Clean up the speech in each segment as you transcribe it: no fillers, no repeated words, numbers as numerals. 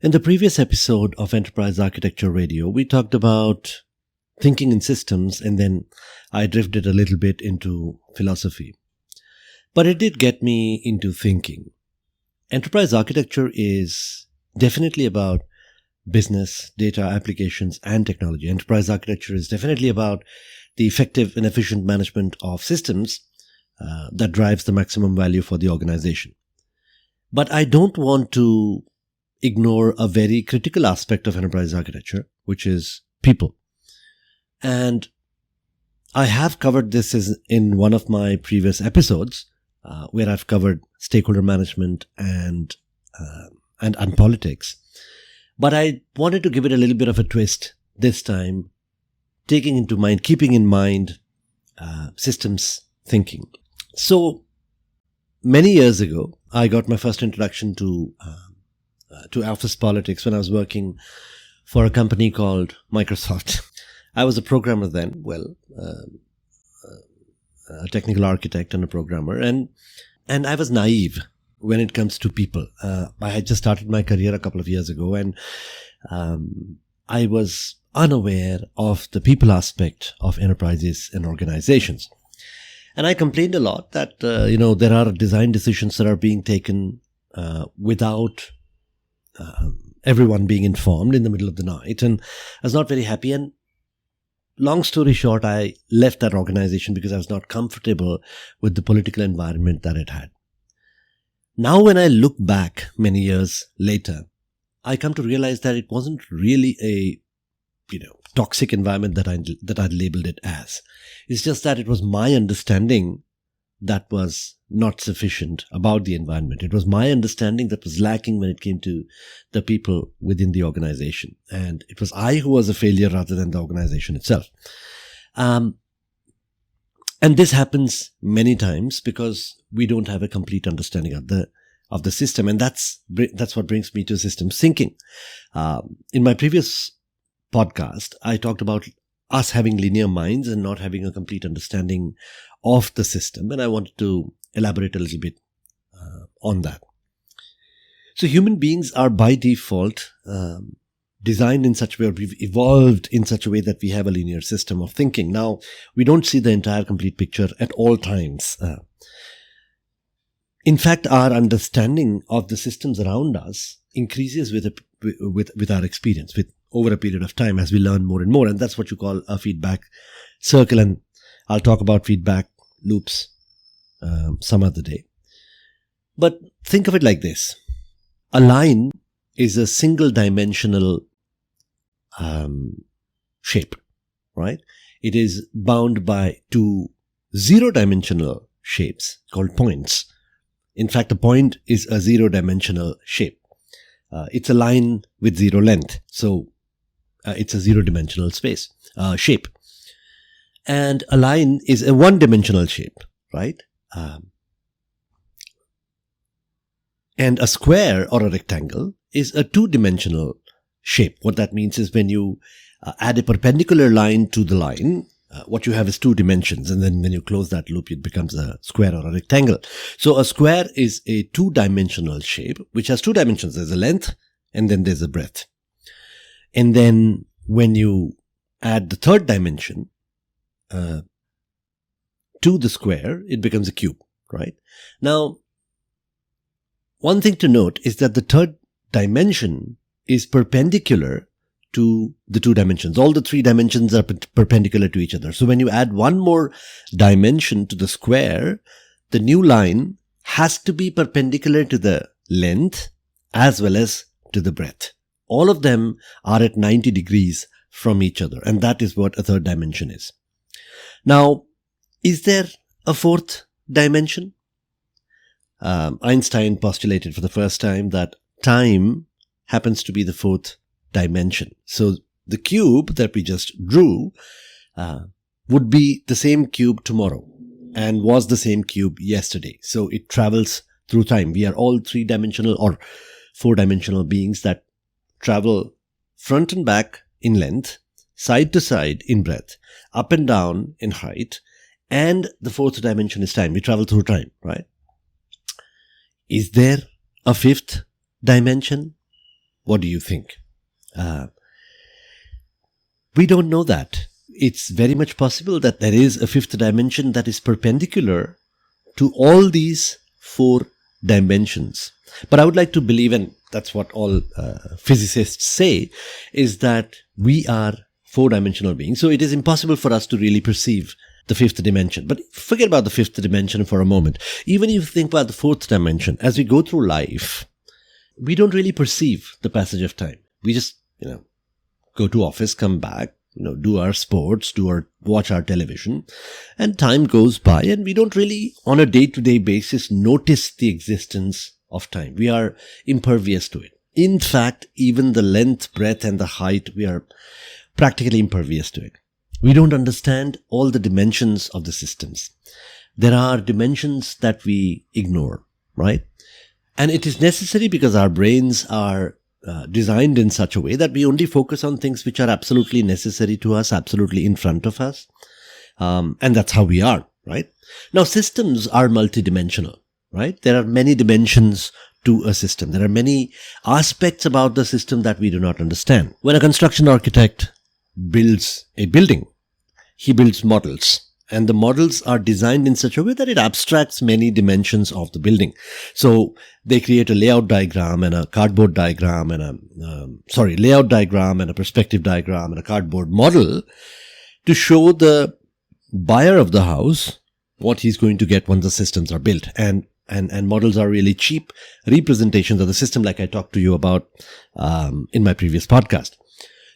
In the previous episode of Enterprise Architecture Radio, we talked about thinking in systems, and then I drifted a little bit into philosophy. But it did get me into thinking. Enterprise architecture is definitely about business, data, applications, and technology. Enterprise architecture is definitely about the effective and efficient management of systems that drives the maximum value for the organization. But I don't want to ignore a very critical aspect of enterprise architecture, which is people. And I have covered this in one of my previous episodes, where I've covered stakeholder management and politics. But I wanted to give it a little bit of a twist this time, keeping in mind systems thinking. So many years ago, I got my first introduction to office politics when I was working for a company called Microsoft. I was a programmer then, a technical architect and a programmer, and I was naive when it comes to people. I had just started my career a couple of years ago, and I was unaware of the people aspect of enterprises and organizations. And I complained a lot that there are design decisions that are being taken without everyone being informed in the middle of the night, and I was not very happy. And long story short, I left that organization because I was not comfortable with the political environment that it had. Now, when I look back many years later, I come to realize that it wasn't really a toxic environment that I'd labeled it as. It's just that it was my understanding that was not sufficient about the environment. It was my understanding that was lacking when it came to the people within the organization. And it was I who was a failure rather than the organization itself. And this happens many times because we don't have a complete understanding of the system. And that's what brings me to systems thinking. In my previous podcast, I talked about us having linear minds and not having a complete understanding of the system. And I wanted to elaborate a little bit on that. So human beings are by default designed in such a way, or we've evolved in such a way that we have a linear system of thinking. Now, we don't see the entire complete picture at all times. In fact, our understanding of the systems around us increases with our experience, over a period of time as we learn more and more. And that's what you call a feedback circle. And I'll talk about feedback loops some other day. But think of it like this. A line is a single dimensional shape, right? It is bound by two zero-dimensional shapes called points. In fact, a point is a zero-dimensional shape. It's a line with zero length. So it's a zero-dimensional shape. And a line is a one-dimensional shape, right? And a square or a rectangle is a two-dimensional shape. What that means is when you add a perpendicular line to the line, what you have is two dimensions. And then when you close that loop, it becomes a square or a rectangle. So a square is a two-dimensional shape, which has two dimensions. There's a length and then there's a breadth. And then when you add the third dimension to the square, it becomes a cube, right? Now, one thing to note is that the third dimension is perpendicular to the two dimensions. All the three dimensions are perpendicular to each other. So when you add one more dimension to the square, the new line has to be perpendicular to the length as well as to the breadth. All of them are at 90 degrees from each other. And that is what a third dimension is. Now, is there a fourth dimension? Einstein postulated for the first time that time happens to be the fourth dimension. So the cube that we just drew would be the same cube tomorrow and was the same cube yesterday. So it travels through time. We are all three-dimensional or four-dimensional beings that travel front and back in length, side to side in breadth, up and down in height, and the fourth dimension is time. We travel through time, right? Is there a fifth dimension? What do you think? We don't know that. It's very much possible that there is a fifth dimension that is perpendicular to all these four dimensions. But I would like to believe, and that's what all physicists say, is that we are four-dimensional beings. So it is impossible for us to really perceive the fifth dimension. But forget about the fifth dimension for a moment. Even if you think about the fourth dimension, as we go through life, we don't really perceive the passage of time. We just, go to office, come back, do our sports, watch our television, and time goes by, and we don't really, on a day-to-day basis, notice the existence of time. We are impervious to it. In fact, even the length, breadth, and the height, we are practically impervious to it. We don't understand all the dimensions of the systems. There are dimensions that we ignore, right? And it is necessary because our brains are designed in such a way that we only focus on things which are absolutely necessary to us, absolutely in front of us. And that's how we are, right? Now, systems are multidimensional, right? There are many dimensions to a system. There are many aspects about the system that we do not understand. When a construction architect builds a building, he builds models. And the models are designed in such a way that it abstracts many dimensions of the building. So they create a layout diagram and a cardboard diagram and layout diagram and a perspective diagram and a cardboard model to show the buyer of the house what he's going to get once the systems are built. And models are really cheap representations of the system, like I talked to you about in my previous podcast.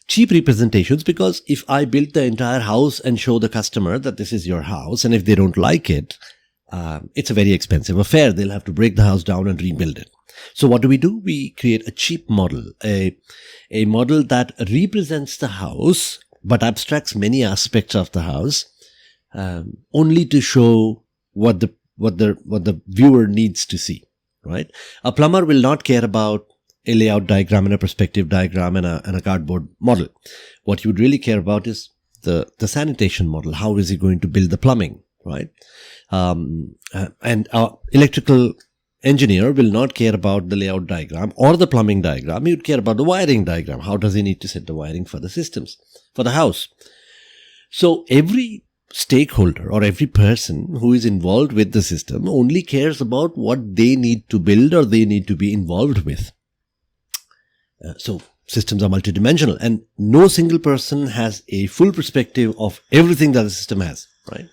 Cheap representations, because if I build the entire house and show the customer that this is your house, and if they don't like it, it's a very expensive affair. They'll have to break the house down and rebuild it. So what do? We create a cheap model, a model that represents the house but abstracts many aspects of the house, only to show what the viewer needs to see, right? A plumber will not care about a layout diagram and a perspective diagram and a cardboard model. What you would really care about is the sanitation model. How is he going to build the plumbing, right? And our electrical engineer will not care about the layout diagram or the plumbing diagram. He would care about the wiring diagram. How does he need to set the wiring for the systems, for the house? So every stakeholder or every person who is involved with the system only cares about what they need to build or they need to be involved with. So systems are multidimensional, and no single person has a full perspective of everything that the system has, right?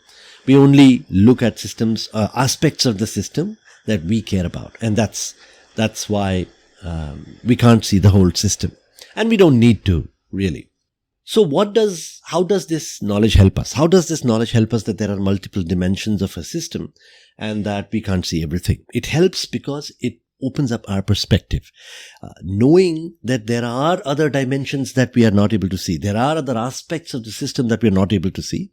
We only look at systems, aspects of the system that we care about. And that's why we can't see the whole system. And we don't need to, really. So how does this knowledge help us? How does this knowledge help us that there are multiple dimensions of a system and that we can't see everything? It helps because it opens up our perspective. Knowing that there are other dimensions that we are not able to see, there are other aspects of the system that we are not able to see,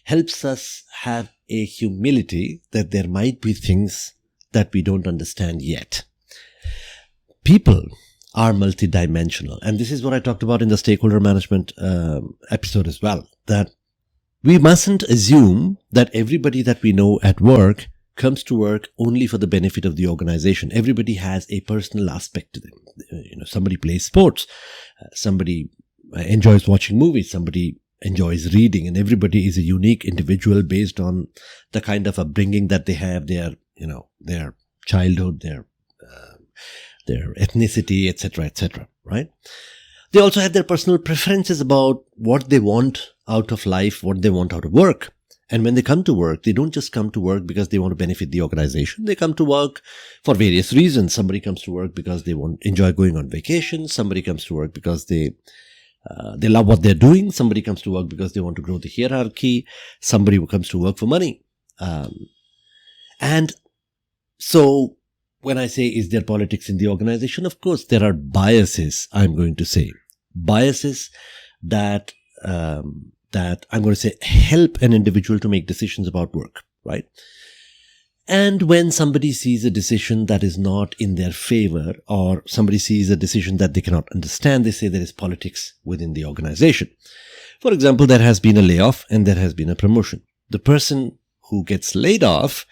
helps us have a humility that there might be things that we don't understand yet. People are multidimensional. And this is what I talked about in the stakeholder management episode as well, that we mustn't assume that everybody that we know at work comes to work only for the benefit of the organization. Everybody has a personal aspect to them. Somebody plays sports, somebody enjoys watching movies, somebody enjoys reading, and everybody is a unique individual based on the kind of upbringing that they have, their childhood, their ethnicity, etc., right? They also have their personal preferences about what they want out of life, what they want out of work. And when they come to work, they don't just come to work because they want to benefit the organization. They come to work for various reasons. Somebody comes to work because they enjoy going on vacation. Somebody comes to work because they love what they're doing. Somebody comes to work because they want to grow the hierarchy. Somebody who comes to work for money. And so when I say, is there politics in the organization? Of course, there are biases, I'm going to say. Biases that I'm going to say help an individual to make decisions about work, right? And when somebody sees a decision that is not in their favor, or somebody sees a decision that they cannot understand, they say there is politics within the organization. For example, there has been a layoff and there has been a promotion. The person who gets laid off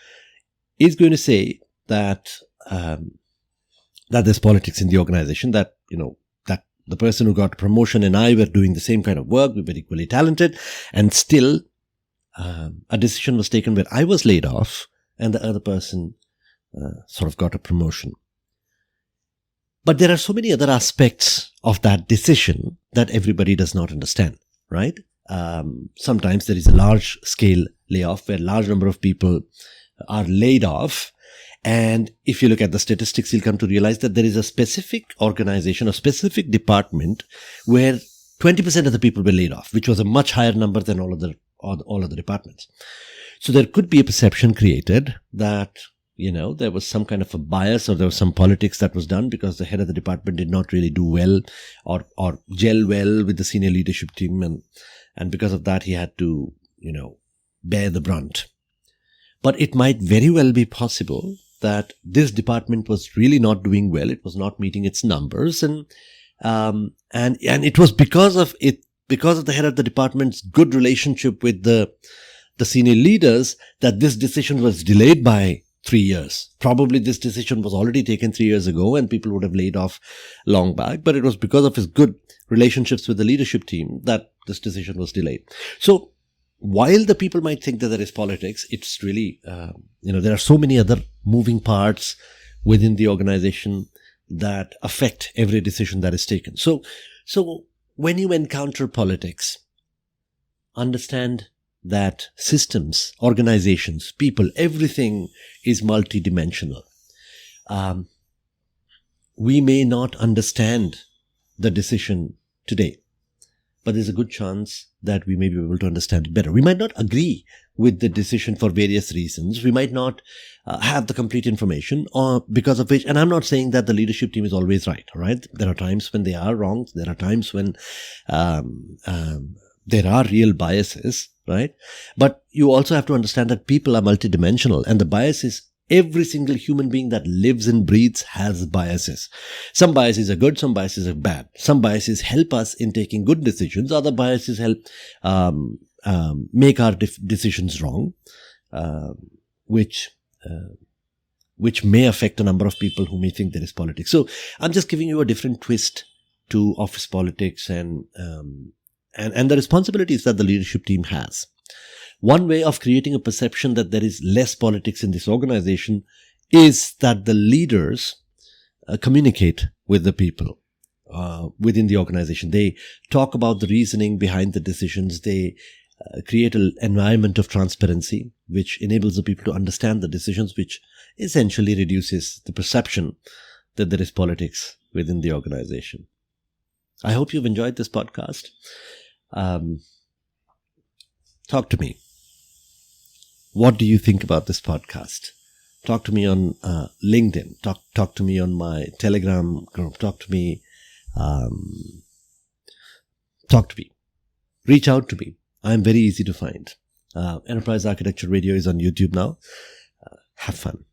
is going to say that there's politics in the organization, that that the person who got a promotion and I were doing the same kind of work, we were equally talented, and still a decision was taken where I was laid off and the other person sort of got a promotion. But there are so many other aspects of that decision that everybody does not understand, right? Sometimes there is a large scale layoff where a large number of people are laid off. And if you look at the statistics, you'll come to realize that there is a specific organization, a specific department where 20% of the people were laid off, which was a much higher number than all other departments. So there could be a perception created that, there was some kind of a bias or there was some politics that was done because the head of the department did not really do well or gel well with the senior leadership team. And because of that, he had to, bear the brunt. But it might very well be possible that this department was really not doing well. It was not meeting its numbers. And it was because of the head of the department's good relationship with the senior leaders that this decision was delayed by 3 years. Probably this decision was already taken 3 years ago and people would have laid off long back. But it was because of his good relationships with the leadership team that this decision was delayed. So while the people might think that there is politics, it's really, there are so many other moving parts within the organization that affect every decision that is taken. So when you encounter politics, understand that systems, organizations, people, everything is multidimensional. We may not understand the decision today, but there's a good chance that we may be able to understand it better. We might not agree with the decision for various reasons. We might not have the complete information, or because of which, and I'm not saying that the leadership team is always right, all right? There are times when they are wrong. There are times when there are real biases, right? But you also have to understand that people are multidimensional, and the bias is every single human being that lives and breathes has biases. Some biases are good, some biases are bad. Some biases help us in taking good decisions. Other biases help make our decisions wrong, which may affect a number of people who may think there is politics. So I'm just giving you a different twist to office politics and the responsibilities that the leadership team has. One way of creating a perception that there is less politics in this organization is that the leaders communicate with the people within the organization. They talk about the reasoning behind the decisions. They create an environment of transparency, which enables the people to understand the decisions, which essentially reduces the perception that there is politics within the organization. I hope you've enjoyed this podcast. Talk to me. What do you think about this podcast? Talk to me on LinkedIn. Talk to me on my Telegram group. Talk to me. Reach out to me. I'm very easy to find. Enterprise Architecture Radio is on YouTube now. Have fun.